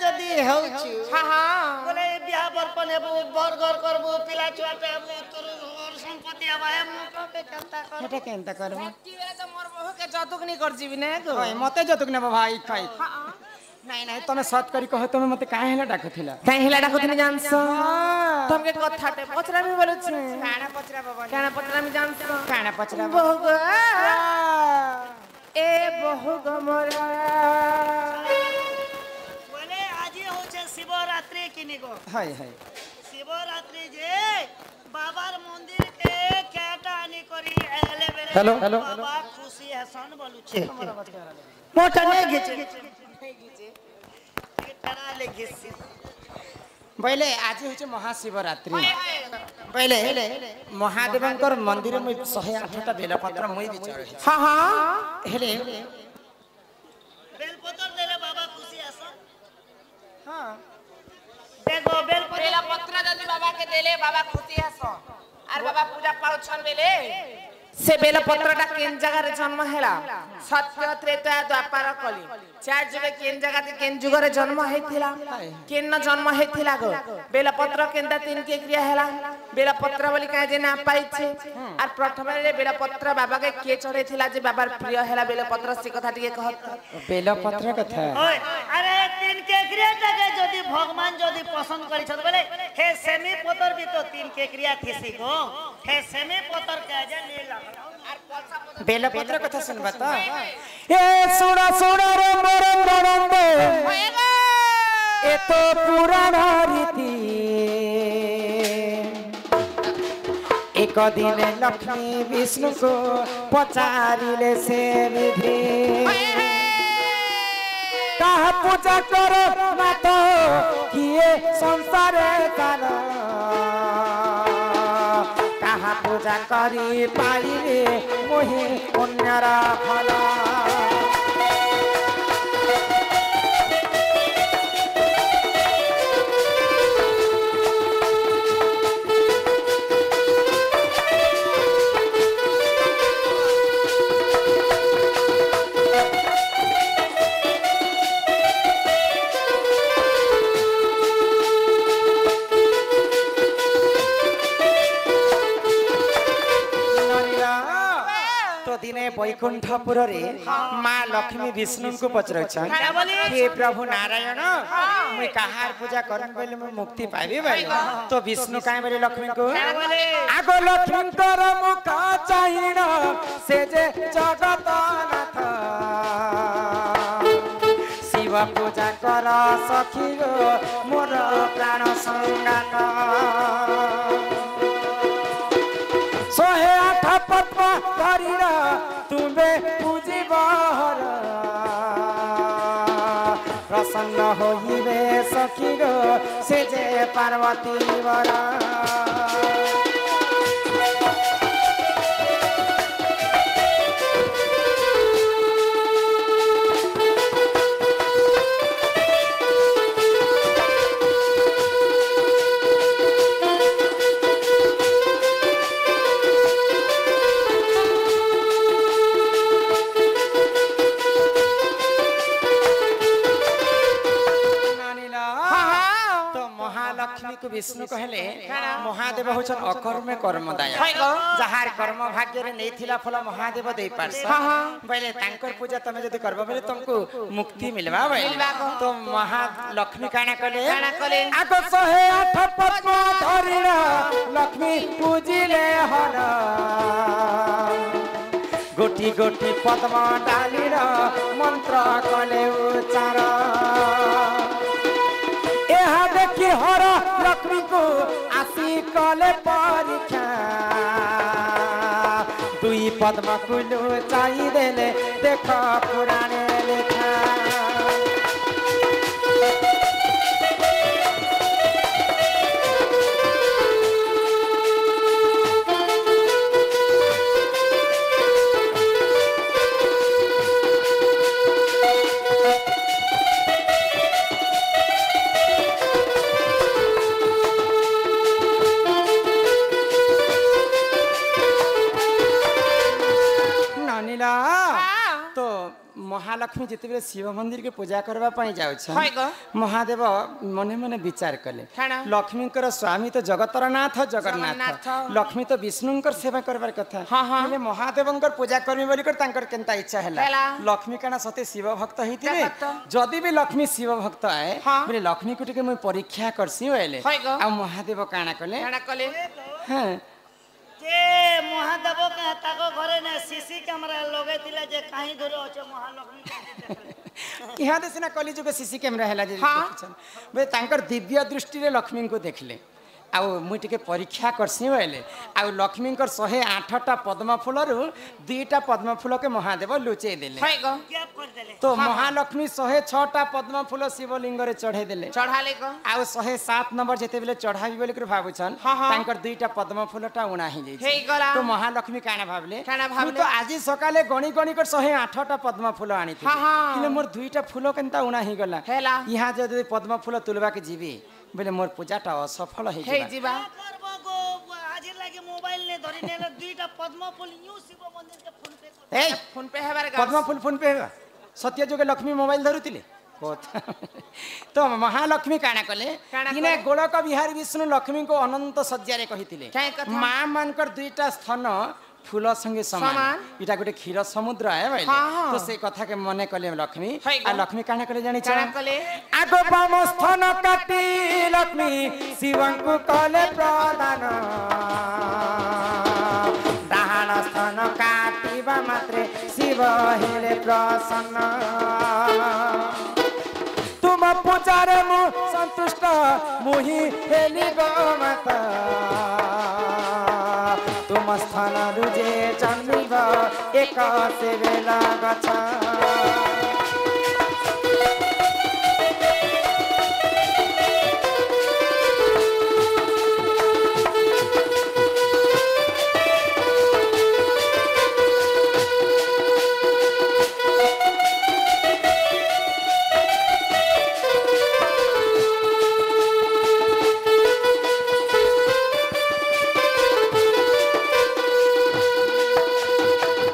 जदि हेउछु हाँ हाँ बोले बियाह बरपन हेबु बरगर करबु पिला छुआटे हेबु तोर घर संपत्ति आबाय मु कबे केनता कर हेटे केनता करबो की बेला तो मोर बहु के जतुक नहीं कर जीवी ने गो ओय मते जतुक नेबो भाई खाई नहीं नहीं तमे सत करी कहो तमे मते काहे हेला डाकथिला काहे हेला डाको तनी जानसो तुमके कथाटे पचरा में बोलु छे काना पचरा बाबा काना पचरा में जानसो काना पचरा बहु गो ए बहु गो मोरा बोले आज होचे शिवरात्रि किनी गो हाय हाय शिवरात्रि जे बाबार मंदिर के केटा आनी करी एले बेले हेलो हेलो बाबा खुशी हसन बोलु छे मोटा ने घिचे केटा ले घिसे बैले आज होचे महाशिवरात्रि बैले महादेवंकर मंदिर में 108 टा बेलपत्र मुई विचार हाँ हाँ हेले बेलपत्र देले बाबा खुशी हसन हां देखो बेलपत्र बेला पत्र जदी बाबा के देले बाबा खुशी हसो आर बाबा पूजा पाउछन बेले से बेला पत्रटा केन जगह रे जन्म हेला सत्य त्रेता द्वापर कली चार जुगे केन जगह ते केन जुग रे जन्म हेथिला केन न जन्म हेथिला गो बेला पत्र केनता तीन के क्रिया हेला बेला पत्र बोली काहे जे ना पाइछे आर प्रथम रे बेला पत्र बाबा के के चढ़ेथिला जे बाबार प्रिय हेला बेला पत्र से कथा टिके कहत बेलपत्र कथा ओए अरे तीन के क्रिया के जदी भगवान जदी पसंद करी छत बोले हे सेमी पतर भी तो तीन के क्रिया थेसी गो हे सेमी पतर के जे ले ला बेलपत्र कथा सुनबा त ए सुना सुना रे मोर ननंद ए तो पुराण रीति एक दिन लक्ष्मी विष्णु को पचारिले से विधि कहा पूजा करो मात किए संसार काल कहा पूजा करी पाइले मोहि पुण्यरा फल दिने बैकुंठपुर रे माँ लक्ष्मी विष्णु को पचरछन हे प्रभु नारायण मुई कहार पूजा करन बोले मैं मुक्ति पाइबे भाई तो विष्णु काहे बोले लक्ष्मी को आगो लक्ष्मी कर मुख चाहिन से जे जगत नाथ शिव पूजा कर सखी गो मोर प्राण संगात 108 पद्म धरिर तुमे पूजिबहर प्रसन्न होइबे सखी गो से जे पार्वती वर लक्ष्मी को विष्णु कहले महादेव होछन अकर्म कर्मदाय जहार कर्म भाग्य रे नैथिला फल महादेव देई पारस बोले तांकर पूजा तमे जदी करबो बोले तुमको मुक्ति मिलबा बोले तो महालक्ष्मी काना कले आको 108 पद्म धरिना लक्ष्मी पूजिले हर गोटी गोटी पद्म डालिर मंत्र कले उच्चार देखी हर लक्ष्मी को आसी कले परीक्षा दुई पद्म कुलु चाही देले देख पुराणे लेखा महालक्ष्मी जिते शिव मंदिर के पूजा करबा पई जाउछ हाय गो महादेव मने मने विचार कले काना? लक्ष्मीकर स्वामी तो जगतर नाथ जगन्नाथ जगन्नाथ। लक्ष्मी तो विष्णुंकर सेवा करबार कथा हाँ, हाँ। हेले महादेवंकर पूजा करबी बोली कर तांकर केनता इच्छा हेला। हैला लक्ष्मी काना सते शिव भक्त हितिले देखत। जदी भी लक्ष्मी शिव भक्त आए हाँ। बोले लक्ष्मी को टिके मैं परीक्षा करसी होले हाय गो। आ महादेव काना कले काना कले हां जे महादेव का ताको घरे ने सीसी कैमरा लगे दिले जे काहे धरे अछे महालक्ष्मी यहाँ देश ना कली जुग सीसी कैमरा हैला जे हाँ। देखिछन बे तांकर दिव्य दृष्टि रे लक्ष्मी को देखले आउ मुई टिके परीक्षा करसी होले आउ लक्ष्मी कर 108टा पद्म फूल रु 2टा पद्म फूल के महादेव लुचे देले हाय गो गैप कर देले तो महालक्ष्मी 106टा पद्म फूल शिवलिंग रे चढ़े देले चढ़ाले गो आउ 107 नंबर जेते बेले चढ़ाबी बोली कर भाबुछन हाँ, हाँ। तांकर 2टा पद्म फूलटा उणा ही हेई जाई गला। तो महालक्ष्मी काना भाबले काना भाबले? मुई तो आज सकाले गणी गणी कर 108टा पद्म फूल आनी थी हाँ, हाँ। किले मोर 2टा फूल केनता उणा ही गला हेला। यहाँ जदि पद्म फूल तुलबा के जीवी बोले मोर पूजाटा असफल हे हे जीवा जीवा करबो गो आज लागे मोबाइल ने धरि नेले दुईटा पद्म फूल न्यू शिव मंदिर के फोन पे कर ए फोन पे हेबार पद्म फूल फोन पे हेबा सत्य जोगे लक्ष्मी मोबाइल धरुतिले तो महालक्ष्मी काना कले काना इने कले? गोलक बिहारी विष्णु लक्ष्मी को अनंत सज्जारे कहितिले काहे कथा? मां मानकर 2टा स्तन फूल संगे समान समान? इटा गुटे क्षीर समुद्र है भाई हाँ, हाँ। तो से कथा के मने कले लक्ष्मी हाय गो। आ लक्ष्मी काना कले जानि काना कले? आगो बाम स्तन काटी लक्ष्मी शिवंकु कले प्रदान डाहाण स्तन काटिबा मात्रे शिव हेले प्रसन्न तुम पूजारे मु संतुष्ट मुहि हेली गो माता तुम स्थान रुजे चंद्रिब एक से बेला गछ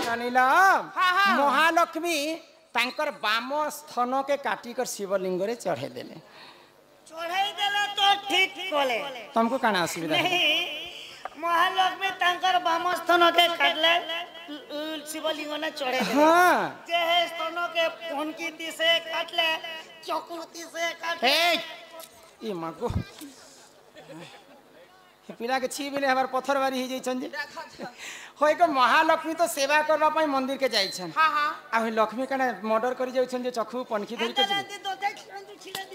जानिला हाँ, हाँ। महालक्ष्मी तांकर बाम स्तन के काटी कर शिवलिंग रे चढ़े देले चढ़ाई देले तो ठीक कोले तुमको काना असुविधा है? नहीं महालक्ष्मी तांकर बाम स्तन के काटले शिवलिंग ने चढ़े देले हाँ जे है स्तन के फोनकी से काटले चक्रती से काटले हे ई मागो पिला के छी बिले हमार पत्थर बारी ही जाइछन जे होय को महालक्ष्मी तो सेवा करबा पई मंदिर के जाइछन हाँ हाँ आ होय लक्ष्मी काना मर्डर करी जाइछन जे चखु पनखी धरि के जी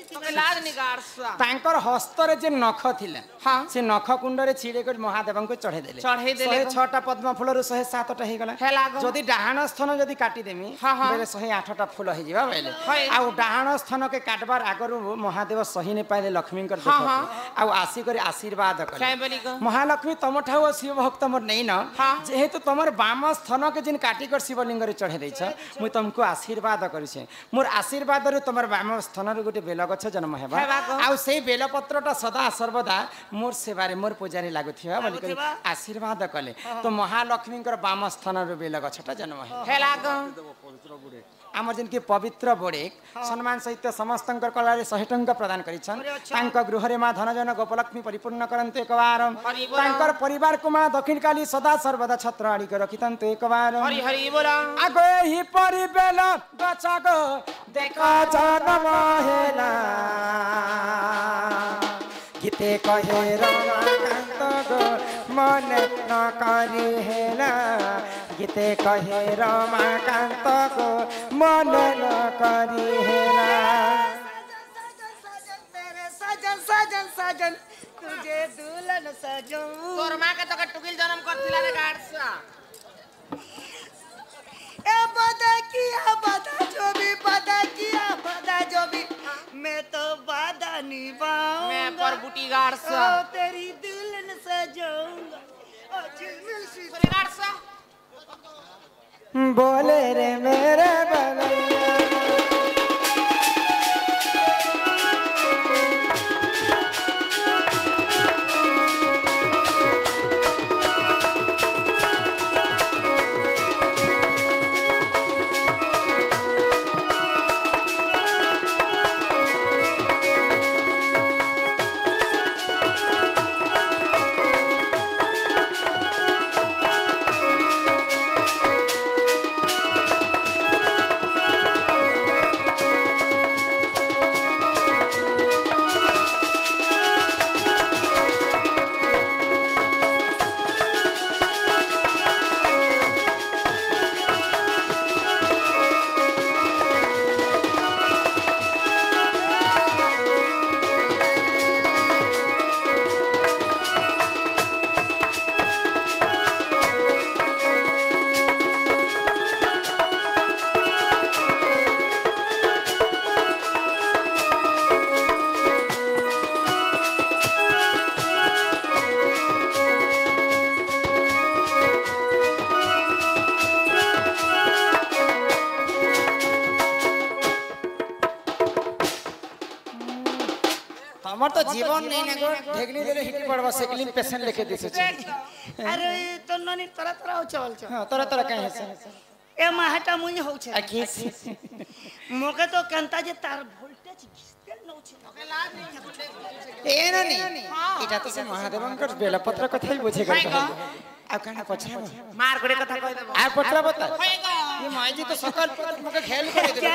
तोके लाज निगार सा तांकर हस्त रे जे नख थिला हाँ। से नख कुंड रे छिड़े कर महादेव को चढ़े देले चढ़े देले गो। 106टा पद्म फूल रो 107टा हे गला हेला गो। जदी डाहाण स्थन जदी काटी देमी हाँ, हाँ। बेले 108टा फूल हे जिबा बेले हाय। आ डाहाण स्थन के काटबार आगरु महादेव सही ने पाइले लक्ष्मी कर हाँ, देखो हाँ। आ आसी करे आशीर्वाद काय करे बोली गो महालक्ष्मी तम ठाउ शिव भक्त मोर नहीं न हाँ। जेहेतु तमर बाम स्थन के जिन काटी कर शिवलिंग रे चढ़े दैछ मुई तुमको आशीर्वाद करिसे मोर आशीर्वाद रे तमर बाम स्थन रे गुटे बेल गछ जन्म हेबा हेबा गो। आ सेई बेल पत्रटा सदा सर्वदा मोर सेवारे मोर पूजारे लागुथिबा बोली करी लागुथिबा। आशीर्वाद कले तो महालक्ष्मी कर बाम स्थन रे बेल गछटा जन्म हे हेला गो आमर जिनकी पवित्र बोड़े सम्मान सहित समस्त कलारे 100 टंका प्रदान करिछन तांक गृहरे मां धनजन गोपलक्ष्मी परिपूर्ण करन्ते एकबार हरि बोल। तांकर परिवार को मां दक्षिण काली सदा सर्वदा छत्र आड़ी के रखितन्ते एकबार हरि हरि बोला आगो ही परिबेल गछगो देखा जन्म हेला गीते कहे रमाकान्त गो मन न करी हेला गीते कहे रमाकान्त गो मन न करी हेला सजन सजन सजन तुझे दुल्हन सजाऊं तोर मां के तोके टुकिल जन्म करथिला रे गाड़ सा ए बदा किया बदा जो भी मैं तो वादा निभाऊंगा मैं पर बूटी गाड़ सा ओ तेरी दुल्हन सजाऊंगा ओ झिलमिल सी तोरे गाड़ सा बोले रे मेरे बनैया हमर तो जीवन नहीं ना गो ढेगनी देले हिटी पड़बा सेकलिन पेशेंट लेके दिसु छी अरे तो ननी तरह तरह हो चल छ हां तोरा तोरा काहे से ए माहटा मुई हो छ आखी मोके तो कंता जे तार वोल्टेज घिसते न छ ए ननी इटा तो से महादेवंकर बेलपत्र कथाई बुझे गल आ काना पछा मार गोड़े कथा कह देबो आ पछा बता ये माई जी तो सकल मके खेल करे दे